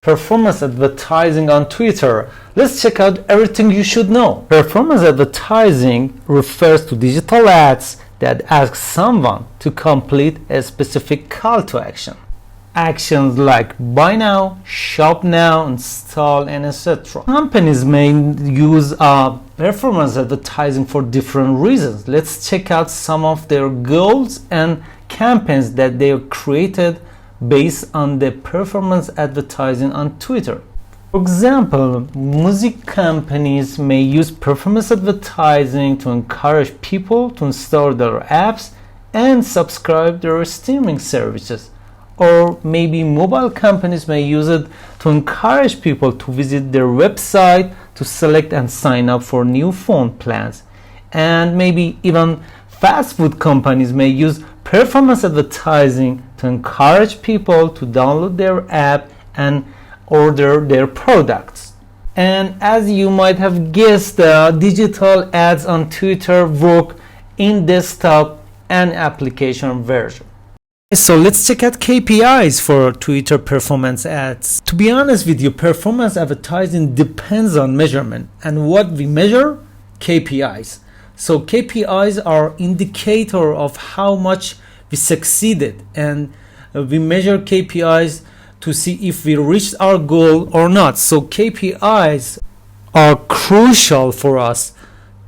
Performance advertising on Twitter. Let's check out everything you should know. Performance advertising refers to digital ads that ask someone to complete a specific call to action. Actions like buy now, shop now, install, and etc. Companies may use performance advertising for different reasons. Let's check out some of their goals and campaigns that they have created based on the performance advertising on Twitter. For example, music companies may use performance advertising to encourage people to install their apps and subscribe their streaming services. Or maybe mobile companies may use it to encourage people to visit their website to select and sign up for new phone plans. And maybe even fast food companies may use performance advertising to encourage people to download their app and order their products. And as you might have guessed, digital ads on Twitter work in desktop and application version. So let's check out KPIs for Twitter performance ads. To be honest with you, performance advertising depends on measurement. And what we measure? KPIs. So KPIs are indicator of how much we succeeded, and we measure KPIs to see if we reached our goal or not. So KPIs are crucial for us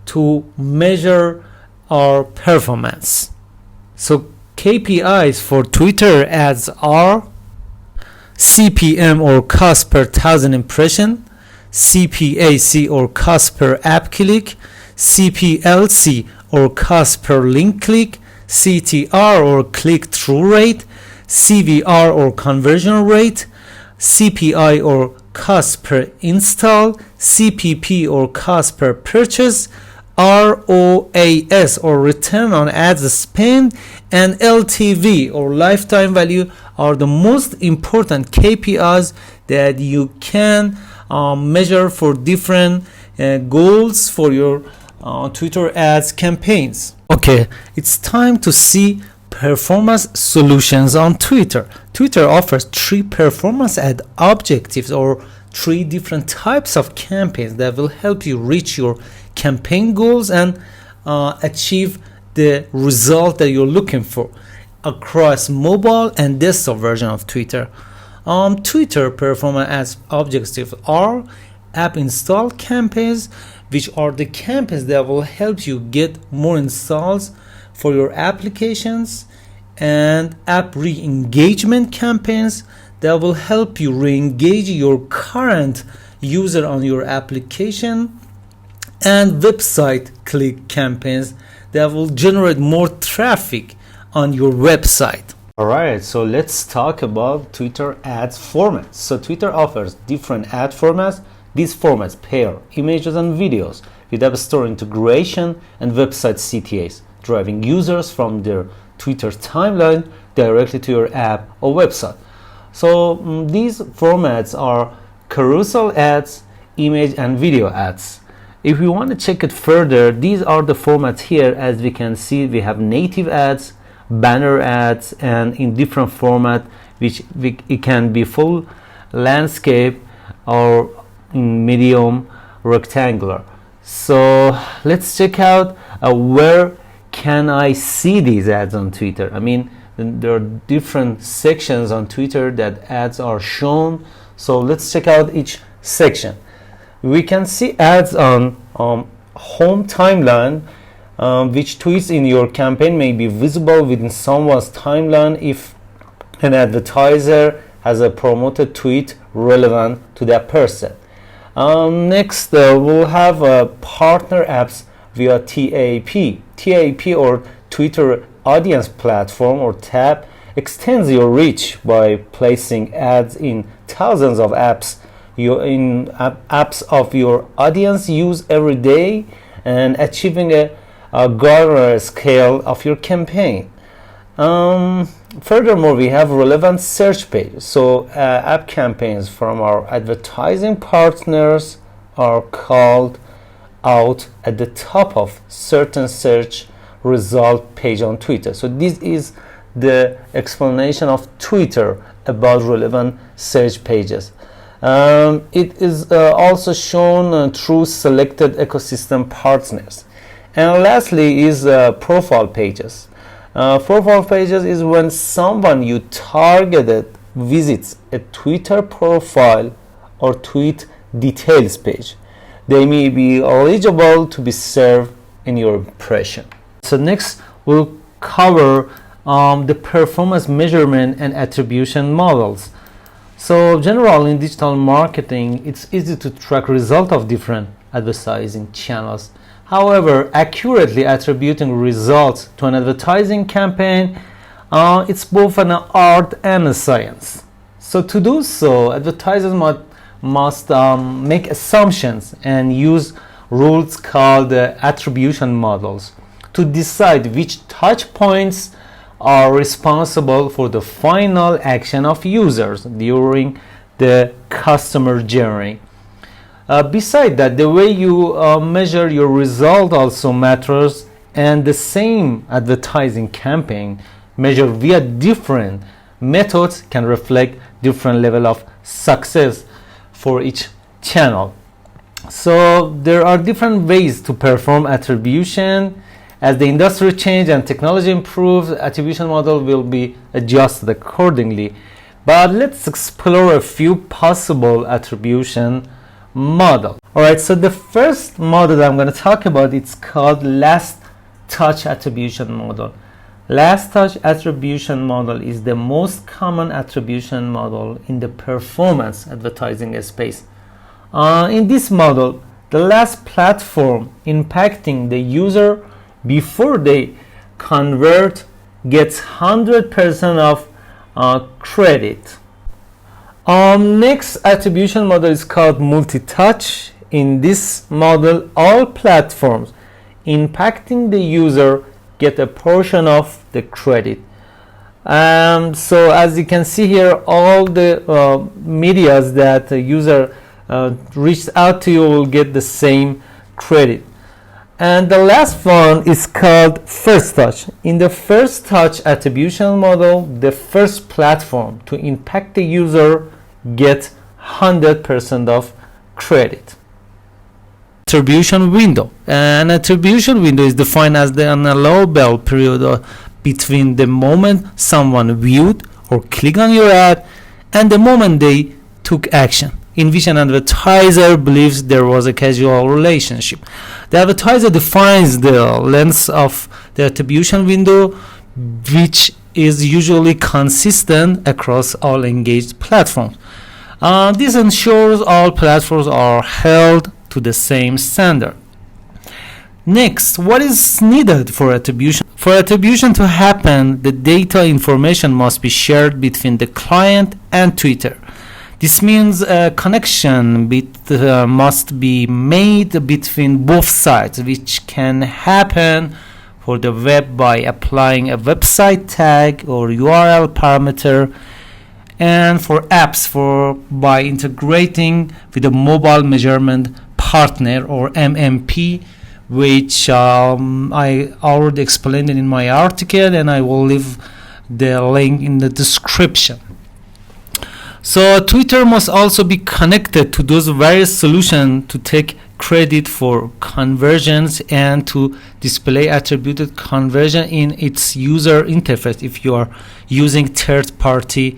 to measure our performance. So KPIs for Twitter ads are CPM or cost per thousand impression, CPAC or cost per app click, CPLC or cost per link click, CTR or click-through rate, CVR or conversion rate, CPI or cost per install, CPP or cost per purchase, ROAS or return on ad spend, and LTV or lifetime value are the most important KPIs that you can measure for different goals for your Twitter ads campaigns. Okay, it's time to see performance solutions on Twitter. Twitter offers 3 performance ad objectives, or 3 different types of campaigns that will help you reach your campaign goals and achieve the result that you're looking for across mobile and desktop version of Twitter. Twitter performance ads objectives are app install campaigns, which are the campaigns that will help you get more installs for your applications, and app re-engagement campaigns that will help you re-engage your current user on your application, and website click campaigns that will generate more traffic on your website. Alright, so let's talk about Twitter ads formats. So Twitter offers different ad formats. These formats pair images and videos with App Store integration and website CTAs, driving users from their Twitter timeline directly to your app or website. So these formats are carousel ads, image and video ads. If we want to check it further, these are the formats here. As we can see, we have native ads, banner ads, and in different format, which it can be full landscape or in medium rectangular. So let's check out where can I see these ads on Twitter. I mean, there are different sections on Twitter that ads are shown. So let's check out each section. We can see ads on home timeline, which tweets in your campaign may be visible within someone's timeline if an advertiser has a promoted tweet relevant to that person. Next, we'll have partner apps via TAP. TAP or Twitter Audience Platform or TAP extends your reach by placing ads in thousands of apps apps of your audience use every day and achieving a garner scale of your campaign. Furthermore, we have relevant search pages. So app campaigns from our advertising partners are called out at the top of certain search result page on Twitter. So this is the explanation of Twitter about relevant search pages. It is also shown through selected ecosystem partners. And lastly is profile pages. Profile pages is when someone you targeted visits a Twitter profile or tweet details page. They may be eligible to be served in your impression. So next we'll cover the performance measurement and attribution models. So generally in digital marketing, it's easy to track results of different advertising channels. However, accurately attributing results to an advertising campaign, it's both an art and a science. So to do so, advertisers must make assumptions and use rules called attribution models to decide which touch points are responsible for the final action of users during the customer journey. Besides that, the way you measure your result also matters, and the same advertising campaign measured via different methods can reflect different level of success for each channel. So there are different ways to perform attribution. As the industry changes and technology improves, the attribution model will be adjusted accordingly. But let's explore a few possible attribution model. Alright, so the first model that I'm going to talk about, it's called last touch attribution model. Last touch attribution model is the most common attribution model in the performance advertising space. In this model, the last platform impacting the user before they convert gets 100% of credit. Next attribution model is called multi-touch. In this model, all platforms impacting the user get a portion of the credit. So as you can see here, all the medias that the user reached out to you will get the same credit. And the last one is called first touch. In the first touch attribution model, the first platform to impact the user gets 100% of credit. Attribution window. An attribution window is defined as the allowable period between the moment someone viewed or clicked on your ad and the moment they took action, in which an advertiser believes there was a causal relationship. The advertiser defines the length of the attribution window, which is usually consistent across all engaged platforms. This ensures all platforms are held to the same standard. Next, what is needed for attribution? For attribution to happen, the data information must be shared between the client and Twitter. This means a connection must be made between both sides, which can happen for the web by applying a website tag or URL parameter, and for apps by integrating with a mobile measurement partner or MMP, which I already explained it in my article, and I will leave the link in the description. So Twitter must also be connected to those various solutions to take credit for conversions and to display attributed conversion in its user interface if you are using third-party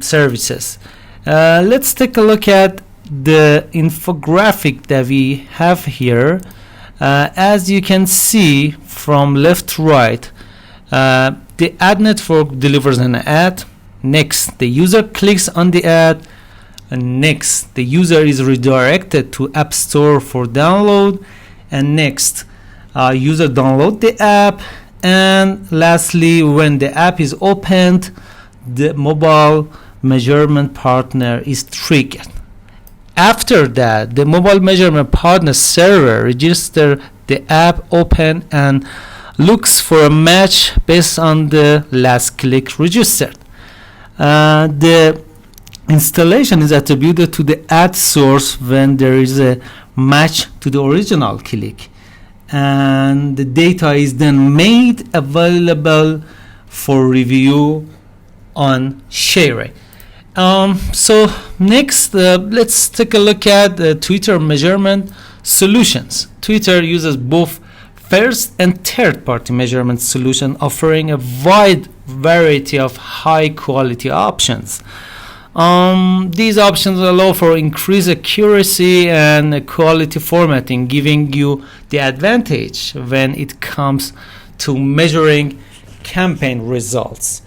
services. Let's take a look at the infographic that we have here. As you can see from left to right, the ad network delivers an ad. Next, the user clicks on the ad, and next, the user is redirected to App Store for download, and next, user download the app, and lastly, when the app is opened, the mobile measurement partner is triggered. After that, the mobile measurement partner server registers the app open and looks for a match based on the last click registered. The installation is attributed to the ad source when there is a match to the original click, and the data is then made available for review on sharing. So next, let's take a look at the Twitter measurement solutions. Twitter uses both first and third party measurement solution, offering a wide variety of high quality options. These options allow for increased accuracy and quality formatting, giving you the advantage when it comes to measuring campaign results.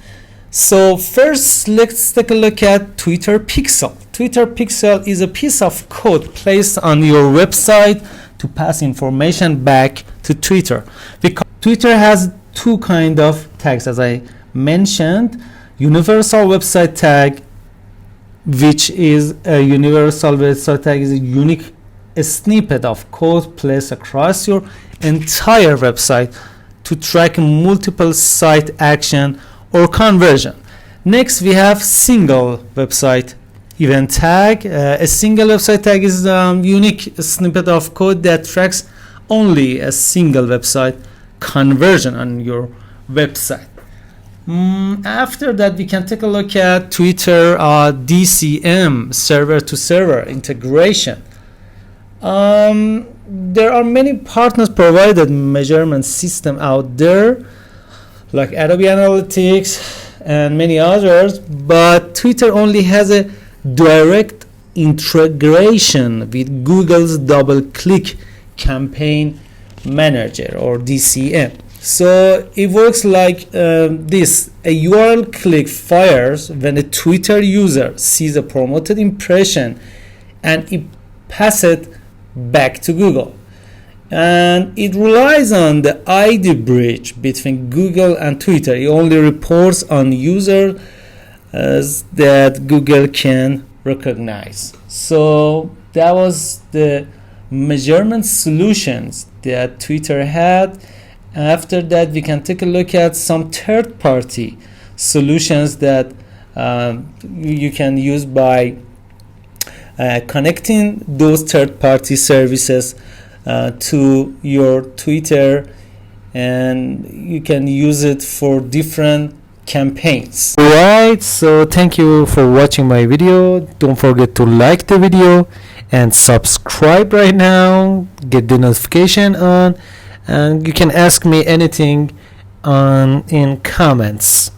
So first, let's take a look at Twitter Pixel. Twitter Pixel is a piece of code placed on your website to pass information back to Twitter. Because Twitter has two kind of tags, as I mentioned: universal website tag, which is a universal website tag is a unique snippet of code placed across your entire website to track multiple site action or conversion. Next, we have single website event tag. A single website tag is a unique snippet of code that tracks only a single website conversion on your website. After that, we can take a look at Twitter DCM, server to server integration. There are many partners provided measurement system out there, like Adobe Analytics and many others, but Twitter only has a direct integration with Google's double-click campaign manager, or DCM. So it works like this: a URL click fires when a Twitter user sees a promoted impression, and it passes it back to Google. And it relies on the ID bridge between Google and Twitter. It only reports on users that Google can recognize. So that was the measurement solutions that Twitter had. After that, we can take a look at some third-party solutions that you can use by connecting those third-party services to your Twitter, and you can use it for different campaigns. Alright, so thank you for watching my video. Don't forget to like the video and subscribe right now, get the notification on, and you can ask me anything in comments.